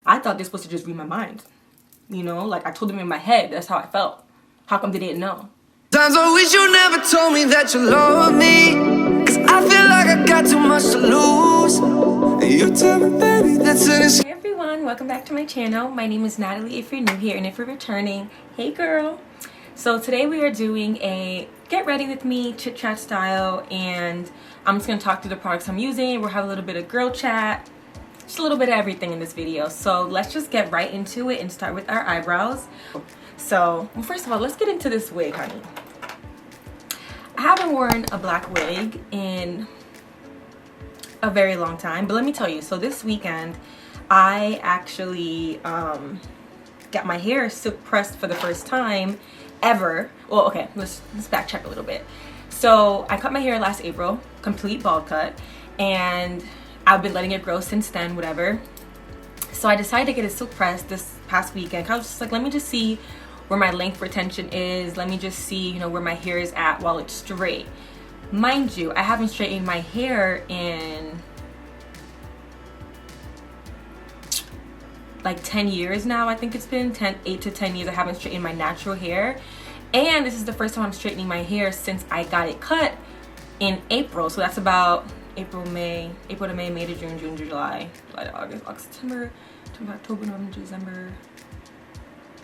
I thought they're supposed to just read my mind. You know, like I told them in my head, that's how I felt. How come they didn't know? Times I wish you never told me that you love me, 'cause I feel like I got too much to lose. And you tell me, baby, that's it. Hey everyone, welcome back to my channel. My name is Natalie if you're new here, and if you're returning, hey girl. So today we are doing a get ready with me chit chat style, and I'm just gonna talk through the products I'm using. We'll have a little bit of girl chat, just a little bit of everything in this video. So let's just get right into it and start with our eyebrows. So, well, first of all, let's get into this wig, honey. I haven't worn a black wig in a very long time, but let me tell you, so this weekend I actually got my hair silk pressed for the first time ever. Well, okay, let's backtrack a little bit. So I cut my hair last April, complete bald cut, and I've been letting it grow since then, whatever. So I decided to get it silk pressed this past weekend. I was just like, let me just see where my length retention is. Let me just see, you know, where my hair is at while it's straight. Mind you, I haven't straightened my hair in like 10 years now. I think it's been 8 to 10 years I haven't straightened my natural hair. And this is the first time I'm straightening my hair since I got it cut in April. So that's about April to May, May to June, June to July to August, September, October, November, December.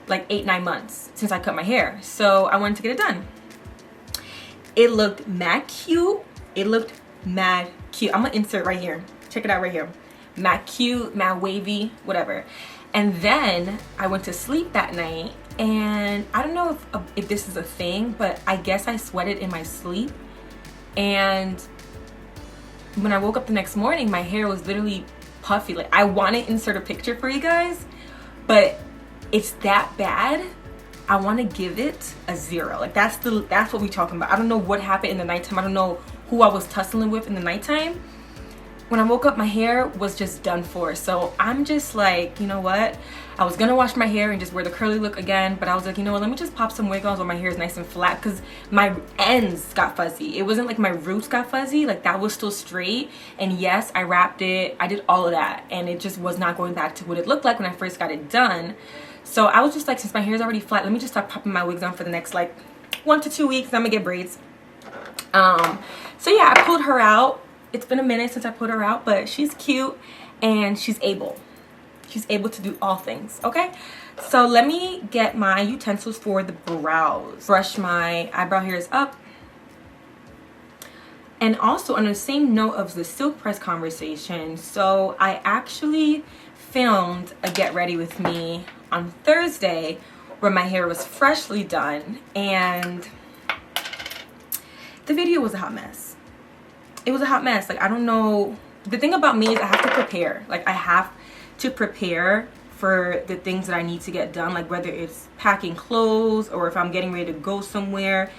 Like 8-9 months since I cut my hair. So I wanted to get it done. It looked mad cute. It looked mad cute. I'm gonna insert right here. Check it out right here. Mad cute, mad wavy, whatever. And then I went to sleep that night, and I don't know if this is a thing, but I guess I sweated in my sleep. And when I woke up the next morning, my hair was literally puffy. Like, I want to insert a picture for you guys, but it's that bad. I want to give it a 0. Like, that's what we're talking about. I don't know what happened in the nighttime. I don't know who I was tussling with in the nighttime. When I woke up, my hair was just done for. So I'm just like, you know what? I was gonna wash my hair and just wear the curly look again, but I was like, you know what? Let me just pop some wig on so my hair is nice and flat, because my ends got fuzzy. It wasn't like my roots got fuzzy. Like, that was still straight. And yes, I wrapped it. I did all of that, and it just was not going back to what it looked like when I first got it done. So I was just like, since my hair is already flat, let me just start popping my wigs on for the next like 1 to 2 weeks. I'm gonna get braids. So yeah, I pulled her out. It's been a minute since I put her out, but she's cute and she's able to do all things. Okay, so let me get my utensils for the brows. Brush my eyebrow hairs up. And also, on the same note of the silk press conversation, so I actually filmed a get ready with me on Thursday where my hair was freshly done, and the video was a hot mess. It was a hot mess. Like, I don't know. The thing about me is I have to prepare. Like, I have to prepare for the things that I need to get done. Like, whether it's packing clothes or if I'm getting ready to go somewhere,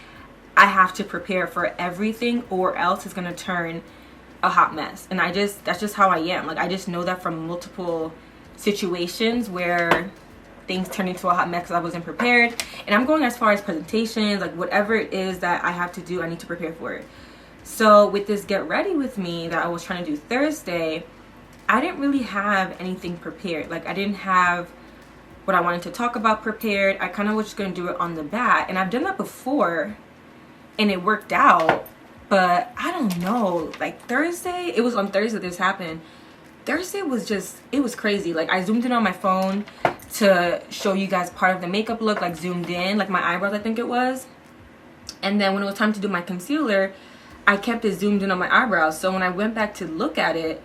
I have to prepare for everything, or else it's going to turn a hot mess. And that's just how I am. Like, I just know that from multiple situations where things turn into a hot mess because I wasn't prepared. And I'm going as far as presentations, like whatever it is that I have to do, I need to prepare for it. So with this get ready with me that I was trying to do Thursday, I didn't really have anything prepared. Like, I didn't have what I wanted to talk about prepared. I kind of was just going to do it on the bat. And I've done that before and it worked out. But I don't know. Like, Thursday, it was on Thursday this happened. Thursday was just, it was crazy. Like, I zoomed in on my phone to show you guys part of the makeup look, like zoomed in, like my eyebrows, I think it was. And then when it was time to do my concealer, I kept it zoomed in on my eyebrows. So when I went back to look at it,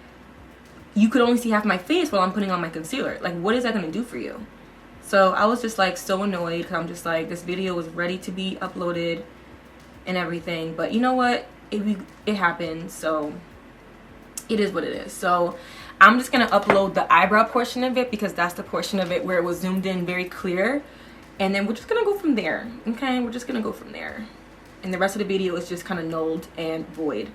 you could only see half my face while I'm putting on my concealer. Like, what is that going to do for you? So I was just like so annoyed, because I'm just like, this video was ready to be uploaded and everything. But you know what? It happened. So it is what it is. So I'm just going to upload the eyebrow portion of it, because that's the portion of it where it was zoomed in very clear. And then we're just going to go from there. Okay? We're just going to go from there. And the rest of the video is just kind of nulled and void.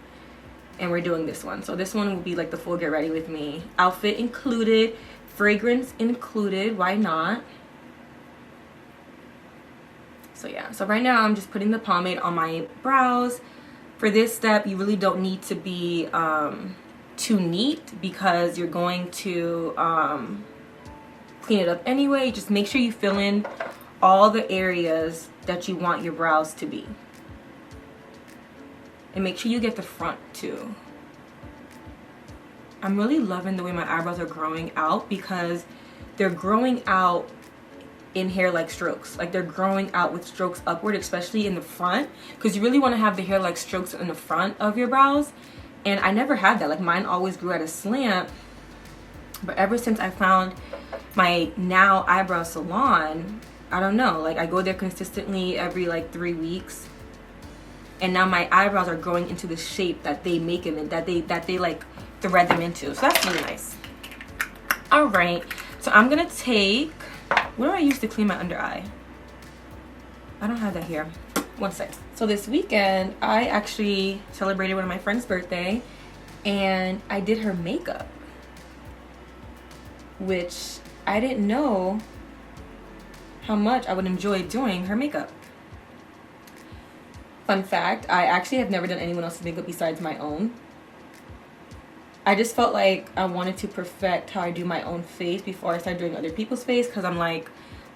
And we're doing this one. So this one will be like the full get ready with me. Outfit included. Fragrance included. Why not? So yeah. So right now I'm just putting the pomade on my brows. For this step, you really don't need to be too neat, because you're going to clean it up anyway. Just make sure you fill in all the areas that you want your brows to be. And make sure you get the front too. I'm really loving the way my eyebrows are growing out because they're growing out in hair-like strokes. Like they're growing out with strokes upward, especially in the front, because you really want to have the hair-like strokes in the front of your brows. And I never had that. Like mine always grew at a slant. But ever since I found my Now eyebrow salon, I don't know, like I go there consistently every like 3 weeks, and now my eyebrows are growing into the shape that they make them in, that they like thread them into. So that's really nice. All right, so I'm gonna take, what do I use to clean my under eye? I don't have that here. One sec. So this weekend I actually celebrated one of my friend's birthday, and I did her makeup, which I didn't know how much I would enjoy doing her makeup. Fun fact, I actually have never done anyone else's makeup besides my own. I just felt like I wanted to perfect how I do my own face before I start doing other people's face, because I'm like,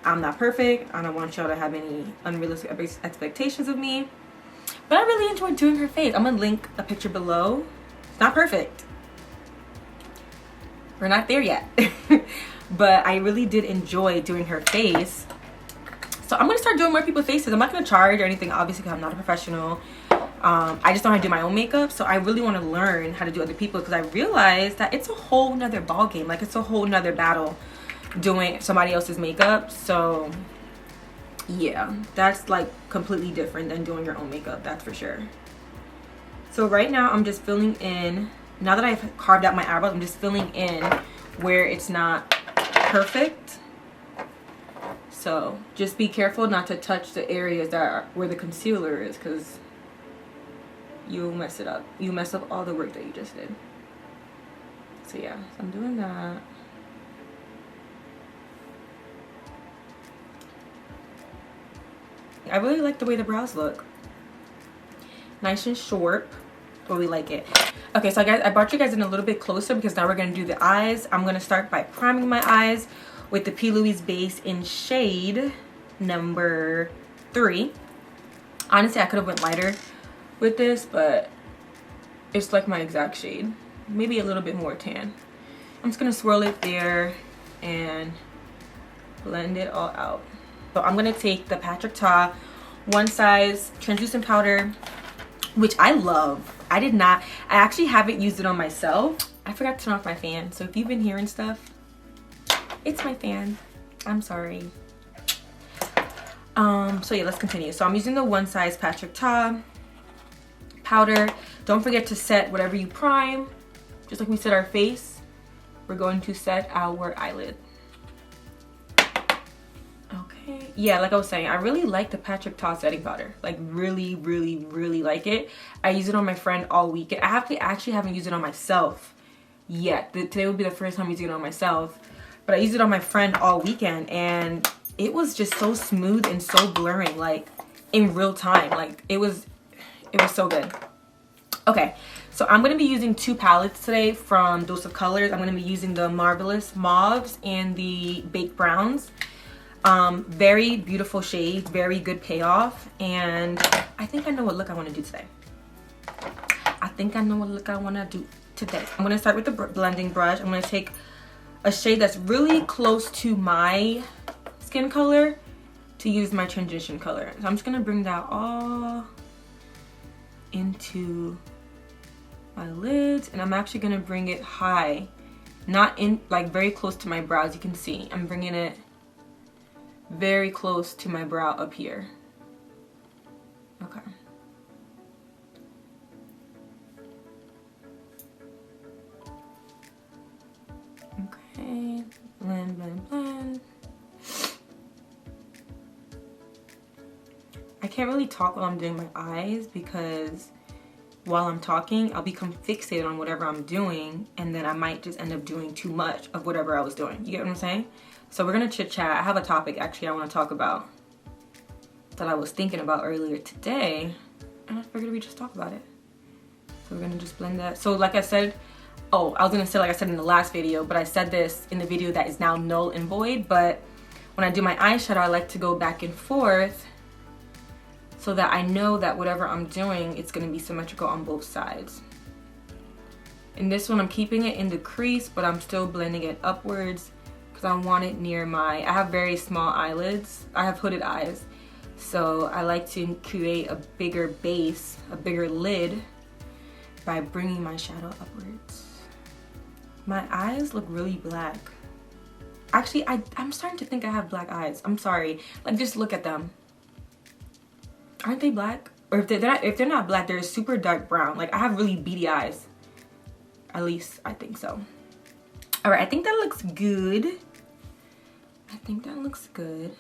I'm not perfect. I don't want y'all to have any unrealistic expectations of me. But I really enjoyed doing her face. I'm gonna link a picture below. It's not perfect. We're not there yet. But I really did enjoy doing her face. So I'm gonna start doing more people's faces. I'm not gonna charge or anything, obviously, because I'm not a professional. I just know how to do my own makeup, so I really want to learn how to do other people, because I realized that it's a whole nother ball game. Like it's a whole nother battle doing somebody else's makeup. So yeah, that's like completely different than doing your own makeup, that's for sure. So right now I'm just filling in, now that I've carved out my eyebrows, I'm just filling in where it's not perfect. So just be careful not to touch the areas that are where the concealer is, because you'll mess it up. You mess up all the work that you just did. So yeah, so I'm doing that. I really like the way the brows look. Nice and short, but we like it. Okay, so guys, I brought you guys in a little bit closer because now we're gonna do the eyes. I'm gonna start by priming my eyes with the P. Louise base in shade number 3. Honestly, I could have went lighter with this, but it's like my exact shade. Maybe a little bit more tan. I'm just gonna swirl it there and blend it all out. So I'm gonna take the Patrick Ta One Size translucent powder, which I love. I actually haven't used it on myself. I forgot to turn off my fan, so if you've been hearing stuff, it's my fan. I'm sorry. So yeah, let's continue. So I'm using the One Size Patrick Ta powder. Don't forget to set whatever you prime. Just like we set our face, we're going to set our eyelid. Okay. Yeah, like I was saying, I really like the Patrick Ta setting powder. Like really, really, really like it. I use it on my friend all weekend. I actually haven't used it on myself yet. Today would be the first time using it on myself. But I used it on my friend all weekend, and it was just so smooth and so blurring, like in real time. Like it was so good. Okay, so I'm going to be using 2 palettes today from Dose of Colors. I'm going to be using the Marvelous Mauves and the Baked Browns. Very beautiful shades, very good payoff, and I think I know what look I want to do today. I'm going to start with the blending brush. I'm going to take a shade that's really close to my skin color to use my transition color. So I'm just going to bring that all into my lids, and I'm actually going to bring it high, not in like very close to my brows. You can see I'm bringing it very close to my brow up here. Okay. Okay, blend, blend, blend. I can't really talk while I'm doing my eyes, because while I'm talking, I'll become fixated on whatever I'm doing, and then I might just end up doing too much of whatever I was doing. You get what I'm saying? So we're gonna chit chat. I have a topic actually I want to talk about that I was thinking about earlier today, and I figured we just talk about it. So we're gonna just blend that. So like I said, oh, I was gonna say like I said in the last video, but I said this in the video that is now null and void, but when I do my eyeshadow, I like to go back and forth so that I know that whatever I'm doing, it's gonna be symmetrical on both sides. In this one, I'm keeping it in the crease, but I'm still blending it upwards because I want it near I have very small eyelids. I have hooded eyes. So I like to create a bigger base, a bigger lid by bringing my shadow upwards. My eyes look really black. Actually, I'm starting to think I have black eyes. I'm sorry. Like, just look at them. Aren't they black? Or if they're not black, they're super dark brown. Like, I have really beady eyes. At least I think so. All right, I think that looks good. I think that looks good.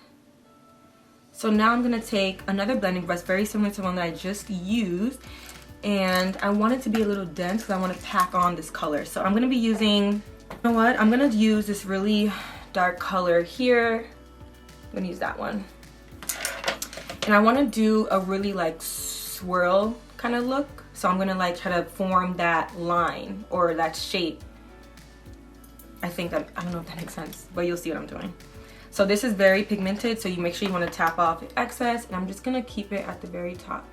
So now I'm gonna take another blending brush, very similar to the one that I just used. And I want it to be a little dense because I want to pack on this color. So I'm gonna be using, you know what? I'm gonna use this really dark color here. I'm gonna use that one. And I wanna do a really like swirl kind of look. So I'm gonna like try to form that line or that shape. I don't know if that makes sense, but you'll see what I'm doing. So this is very pigmented, so you make sure you want to tap off the excess, and I'm just gonna keep it at the very top.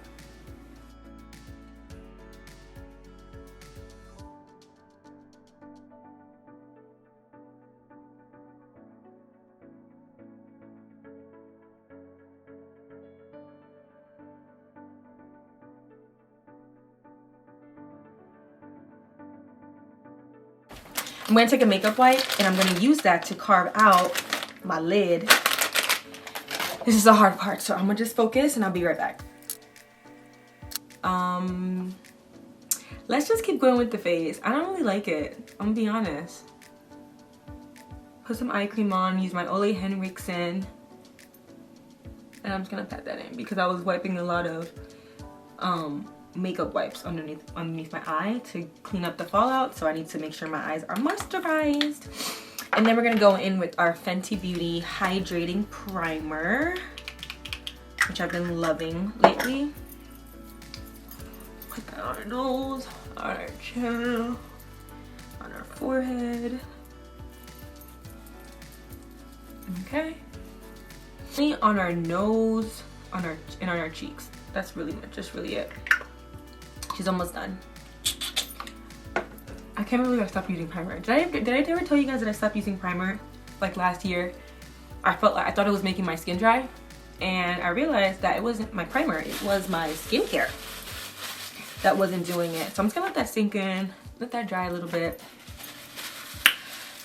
I'm gonna take a makeup wipe and I'm gonna use that to carve out my lid. This is the hard part, so I'm gonna just focus and I'll be right back. Let's just keep going with the face. I don't really like it, I'm gonna be honest. Put some eye cream on, use my Ole Henriksen. And I'm just gonna pat that in because I was wiping a lot of makeup wipes underneath my eye to clean up the fallout, so I need to make sure my eyes are moisturized. And then we're gonna go in with our Fenty Beauty Hydrating Primer, which I've been loving lately. Put that on our nose, on our chin, on our forehead. Okay. On our nose, and on our cheeks. That's really much, just really it. She's almost done. I can't believe I stopped using primer. Did I ever tell you guys that I stopped using primer like last year? I thought it was making my skin dry, and I realized that it wasn't my primer, it was my skincare that wasn't doing it. So I'm just gonna let that sink in, let that dry a little bit.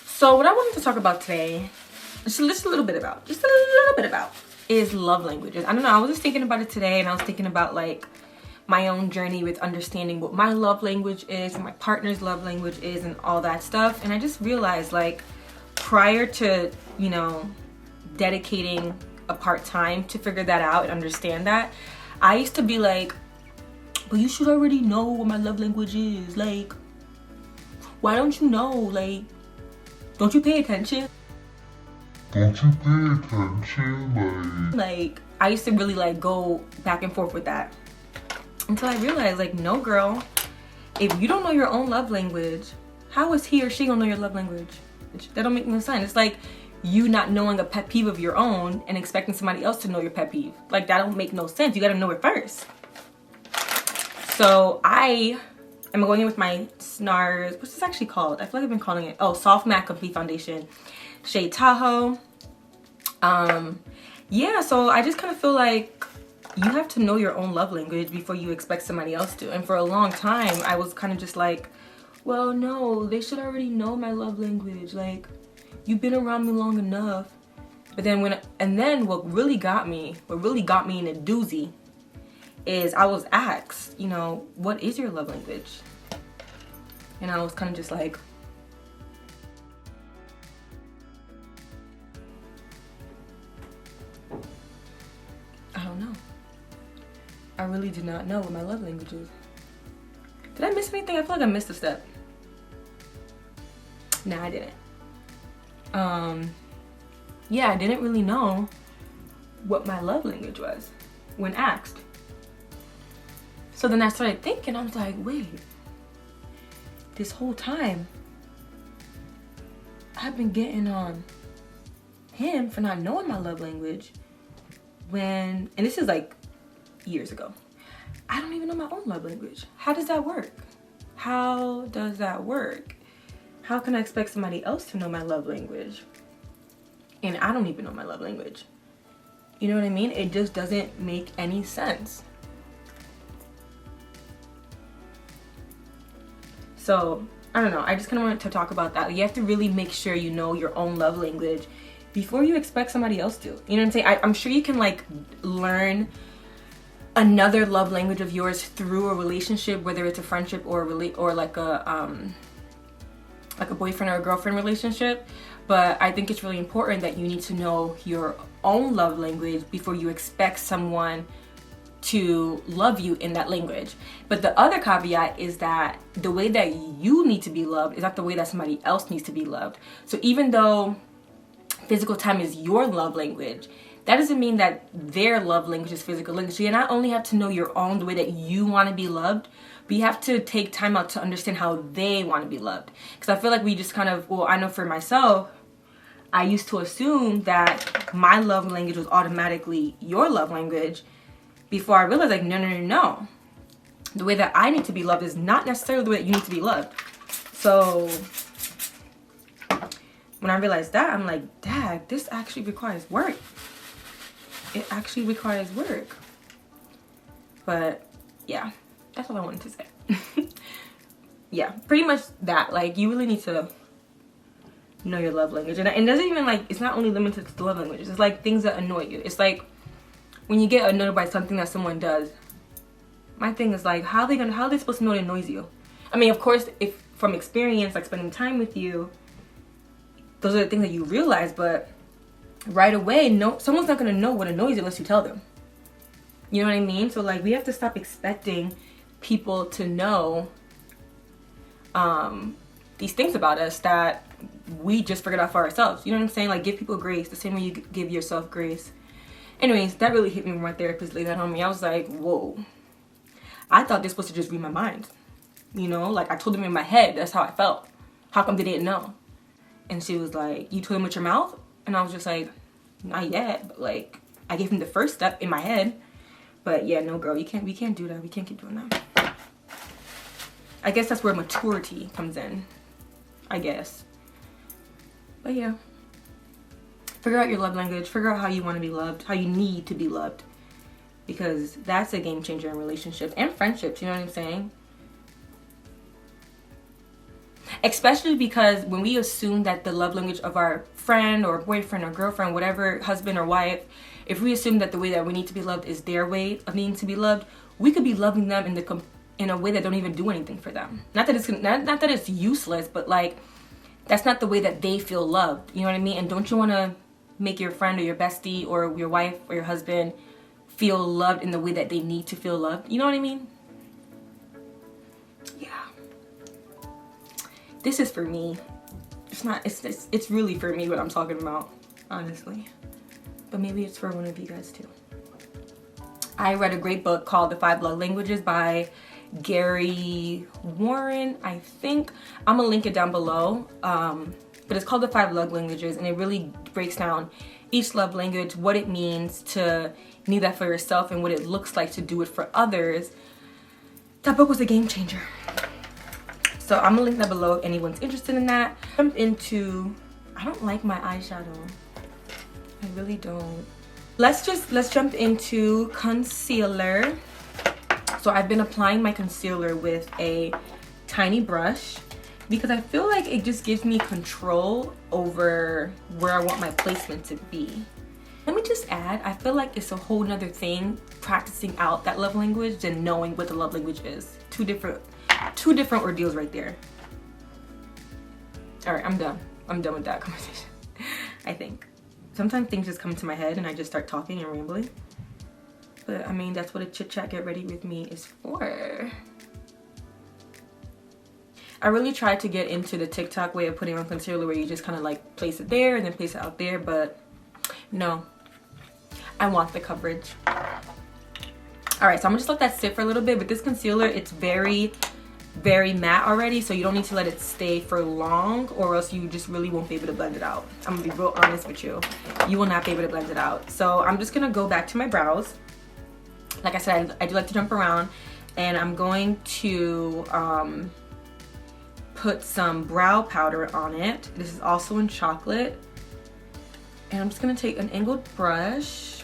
So what I wanted to talk about today, just a little bit about, is love languages. I don't know, I was just thinking about it today, and I was thinking about like my own journey with understanding what my love language is and my partner's love language is and all that stuff. And I just realized, like, prior to, you know, dedicating a part-time to figure that out and understand that, I used to be like, but you should already know what my love language is. Like, why don't you know? Like, don't you pay attention? Don't you pay attention? Like, I used to really like go back and forth with that. Until I realized, like, no girl, if you don't know your own love language, how is he or she gonna know your love language? That don't make no sense. It's like you not knowing a pet peeve of your own and expecting somebody else to know your pet peeve. Like, that don't make no sense. You gotta know it first. So I am going in with my SNARS, what's this actually called? I feel like I've been calling it, oh, Soft Matte Complete Foundation, shade Tahoe. Yeah, so I just kind of feel like you have to know your own love language before you expect somebody else to. And for a long time, I was kind of just like, well, no, they should already know my love language. Like, you've been around me long enough. But then what really got me in a doozy is I was asked, you know, what is your love language? And I was kind of just like, I don't know. I really do not know what my love language is. Did I miss anything? I feel like I missed a step. Nah, I didn't. Yeah, I didn't really know what my love language was when asked. So then I started thinking, I was like, wait, this whole time, I've been getting on him for not knowing my love language and this is like years ago. I don't even know my own love language. How does that work? How does that work? How can I expect somebody else to know my love language? And I don't even know my love language. You know what I mean? It just doesn't make any sense. So, I don't know. I just kind of wanted to talk about that. You have to really make sure you know your own love language before you expect somebody else to. You know what I'm saying? I'm sure you can like learn another love language of yours through a relationship, whether it's a friendship or like a boyfriend or a girlfriend relationship. But I think it's really important that you need to know your own love language before you expect someone to love you in that language. But the other caveat is that the way that you need to be loved is not the way that somebody else needs to be loved. So even though physical time is your love language, that doesn't mean that their love language is physical language. So you not only have to know your own, the way that you want to be loved, but you have to take time out to understand how they want to be loved. Because I feel like we just kind of, well, I know for myself, I used to assume that my love language was automatically your love language before I realized, like, no. The way that I need to be loved is not necessarily the way that you need to be loved. So when I realized that, I'm like, Dad, this actually requires work. It actually requires work. But yeah, that's all I wanted to say. Yeah, pretty much that. Like, you really need to know your love language. And it doesn't even, like, it's not only limited to the love languages. It's like things that annoy you. It's like when you get annoyed by something that someone does. My thing is like, how are they supposed to know it annoys you? I mean, of course, if from experience, like spending time with you, those are the things that you realize, but right away, no, someone's not gonna know what annoys you unless you tell them. You know what I mean? So like, we have to stop expecting people to know these things about us that we just figured out for ourselves. You know what I'm saying? Like, give people grace the same way you give yourself grace. Anyways, that really hit me when my therapist laid that on me. I was like, whoa. I thought they're supposed to just read my mind. You know, like I told them in my head, that's how I felt. How come they didn't know? And she was like, you told him with your mouth? And I was just like, not yet, but like, I gave him the first step in my head. But yeah, no girl, we can't do that. We can't keep doing that. I guess that's where maturity comes in. I guess. But yeah. Figure out your love language. Figure out how you want to be loved. How you need to be loved. Because that's a game changer in relationships and friendships. You know what I'm saying? Especially because when we assume that the love language of our friend or boyfriend or girlfriend, whatever, husband or wife, if we assume that the way that we need to be loved is their way of needing to be loved, we could be loving them in a way that don't even do anything for them. Not that it's useless, but like, that's not the way that they feel loved. You know what I mean? And don't you want to make your friend or your bestie or your wife or your husband feel loved in the way that they need to feel loved? You know what I mean? Yeah. This is for me. It's really for me what I'm talking about, honestly. But maybe it's for one of you guys too. I read a great book called The 5 Love Languages by Gary Warren, I think. I'm gonna link it down below. But it's called The 5 Love Languages, and it really breaks down each love language, what it means to need that for yourself, and what it looks like to do it for others. That book was a game changer. So I'm gonna link that below if anyone's interested in that. Jump into, I don't like my eyeshadow. I really don't. Let's jump into concealer. So I've been applying my concealer with a tiny brush because I feel like it just gives me control over where I want my placement to be. Let me just add, I feel like it's a whole nother thing practicing out that love language than knowing what the love language is. Two different ordeals right there. All right, I'm done with that conversation. I think. Sometimes things just come to my head and I just start talking and rambling. But I mean, that's what a chit chat get ready with me is for. I really tried to get into the TikTok way of putting on concealer where you just kind of like place it there and then place it out there, but no. I want the coverage. All right, so I'm gonna just let that sit for a little bit. But this concealer, it's very very matte already, so you don't need to let it stay for long, or else you just really won't be able to blend it out. I'm gonna be real honest with you. You will not be able to blend it out. So I'm just gonna go back to my brows. Like I said, I do like to jump around, and I'm going to put some brow powder on it. This is also in chocolate. And I'm just gonna take an angled brush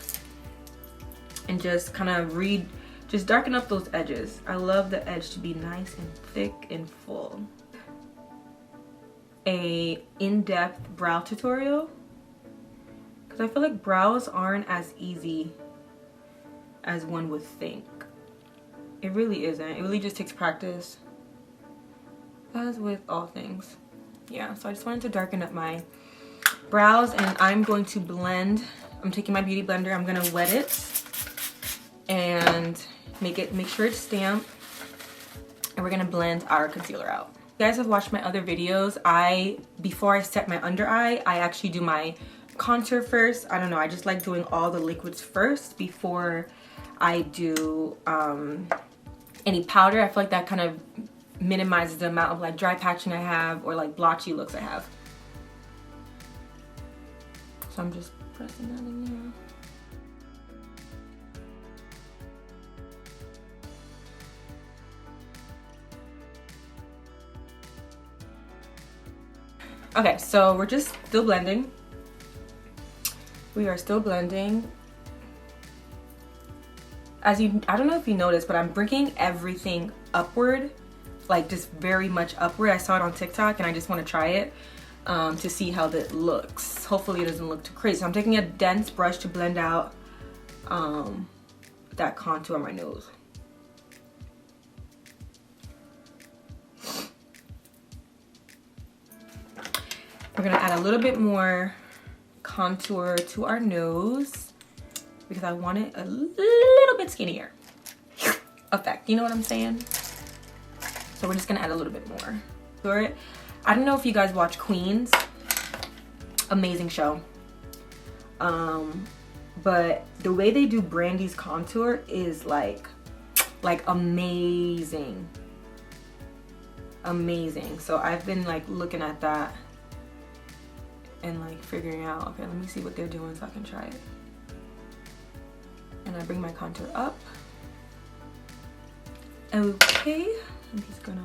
and just kind of just darken up those edges. I love the edge to be nice and thick and full. A in-depth brow tutorial, because I feel like brows aren't as easy as one would think. It really isn't. It really just takes practice, as with all things. Yeah, so I just wanted to darken up my brows, and I'm going to blend. I'm taking my beauty blender, I'm gonna wet it and make sure it's damp, and we're gonna blend our concealer out. You guys have watched my other videos. Before I set my under eye, I actually do my contour first. I don't know, I just like doing all the liquids first before I do any powder. I feel like that kind of minimizes the amount of like dry patching I have, or like blotchy looks I have. So I'm just pressing that in there. Okay, so we're just still blending. We are still blending. I don't know if you noticed, but I'm bringing everything upward, like just very much upward. I saw it on TikTok and I just want to try it to see how that looks. Hopefully it doesn't look too crazy. So I'm taking a dense brush to blend out that contour on my nose. We're gonna add a little bit more contour to our nose because I want it a little bit skinnier effect. You know what I'm saying? So we're just gonna add a little bit more. For it, I don't know if you guys watch Queens. Amazing show. But the way they do Brandy's contour is like amazing. Amazing. So I've been like looking at that and like figuring out, okay, let me see what they're doing so I can try it. And I bring my contour up. Okay, I'm just gonna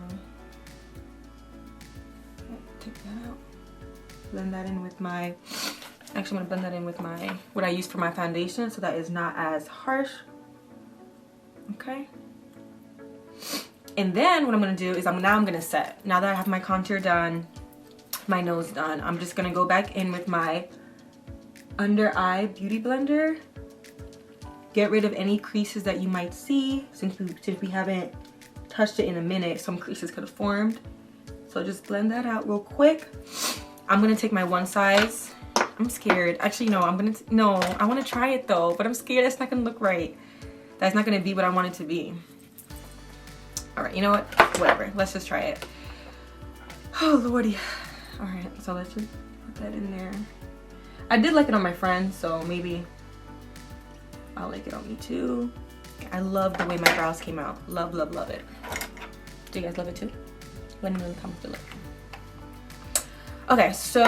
take that out. Blend that in with my, actually I'm gonna blend that in with my, what I use for my foundation, so that is not as harsh. Okay. And then what I'm gonna do is I'm gonna set. Now that I have my contour done, my nose done, I'm just gonna go back in with my under eye beauty blender, get rid of any creases that you might see, since we haven't touched it in a minute. Some creases could have formed, so just blend that out real quick. I'm gonna take my one size. I'm scared, actually no, I want to try it though, but I'm scared it's not gonna look right. That's not gonna be what I want it to be. All right, you know what, whatever, let's just try it. Oh lordy. All right, so let's just put that in there. I did like it on my friend, so maybe I'll like it on me too. I love the way my brows came out. Love, love, love it. Do you guys love it too? Let me know in the comments below. Okay, so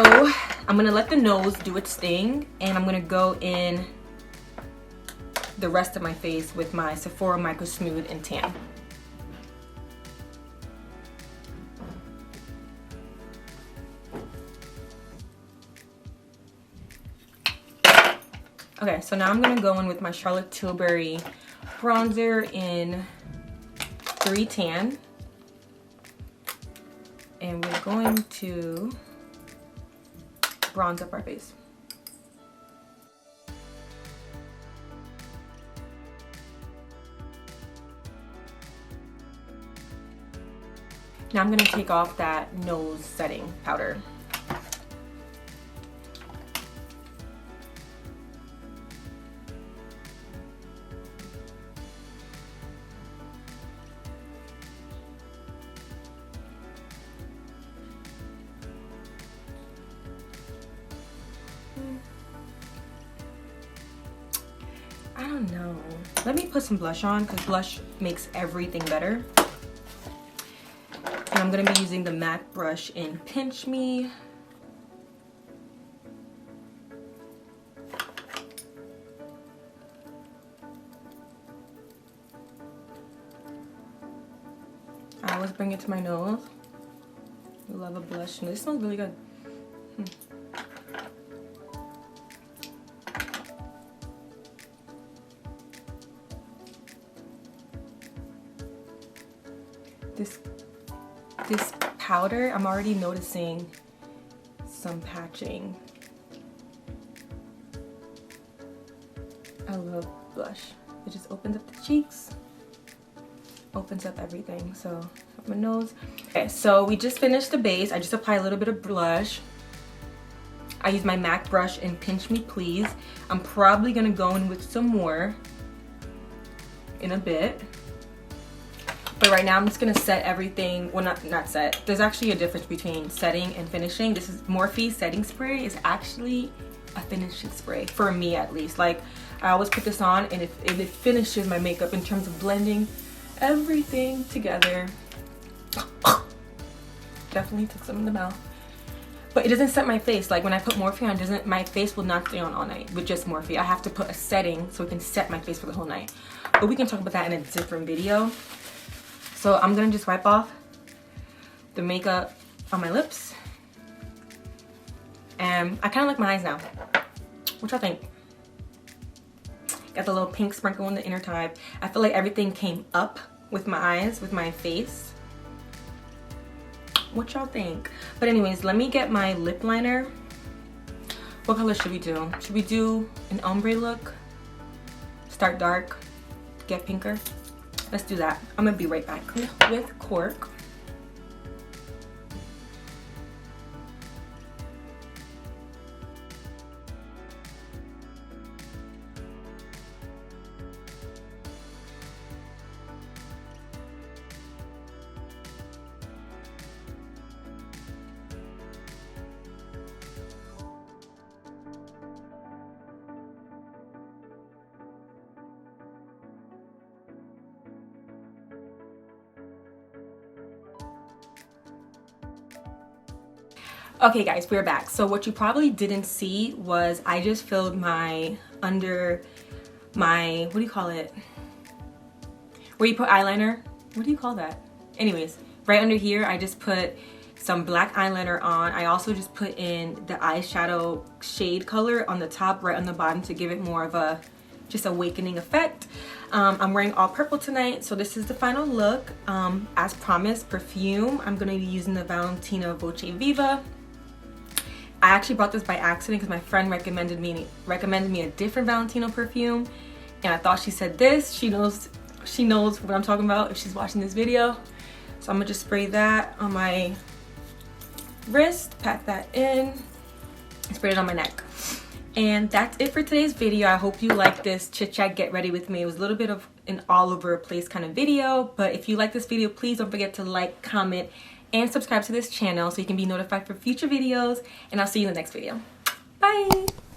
I'm gonna let the nose do its thing, and I'm gonna go in the rest of my face with my Sephora Micro Smooth and Tan. Okay, so now I'm gonna go in with my Charlotte Tilbury bronzer in 3 Tan. And we're going to bronze up our face. Now I'm gonna take off that nose setting powder. I don't know. Let me put some blush on because blush makes everything better. I'm going to be using the MAC brush in Pinch Me. I always bring it to my nose. I love a blush, and this smells really good. This powder, I'm already noticing some patching. I love blush. It just opens up the cheeks, opens up everything. So my nose. Okay, so we just finished the base. I just apply a little bit of blush. I use my MAC brush in Pinch Me Please. I'm probably gonna go in with some more in a bit. But right now I'm just gonna set everything, well not set. There's actually a difference between setting and finishing. This is Morphe setting spray is actually a finishing spray, for me at least. Like I always put this on and it finishes my makeup in terms of blending everything together. Definitely took some in the mouth. But it doesn't set my face. Like when I put Morphe on, my face will not stay on all night with just Morphe. I have to put a setting so it can set my face for the whole night. But we can talk about that in a different video. So I'm gonna just wipe off the makeup on my lips. And I kinda like my eyes now. What y'all think? Got the little pink sprinkle in the inner tube. I feel like everything came up with my eyes, with my face. What y'all think? But anyways, let me get my lip liner. What color should we do? Should we do an ombre look? Start dark, get pinker? Let's do that. I'm gonna be right back with cork. Okay guys, we're back. So what you probably didn't see was I just filled my under my, what do you call it? Where you put eyeliner? What do you call that? Anyways, right under here I just put some black eyeliner on. I also just put in the eyeshadow shade color on the top, right on the bottom to give it more of a just awakening effect. I'm wearing all purple tonight, so this is the final look. As promised, perfume. I'm gonna be using the Valentino Voce Viva. I actually bought this by accident because my friend recommended me a different Valentino perfume, and I thought she said this. She knows what I'm talking about if she's watching this video. So I'm gonna just spray that on my wrist, pat that in, and spray it on my neck. And that's it for today's video. I hope you like this chit chat get ready with me. It was a little bit of an all over the place kind of video, but if you like this video, please don't forget to like, comment, and subscribe to this channel so you can be notified for future videos, and I'll see you in the next video. Bye!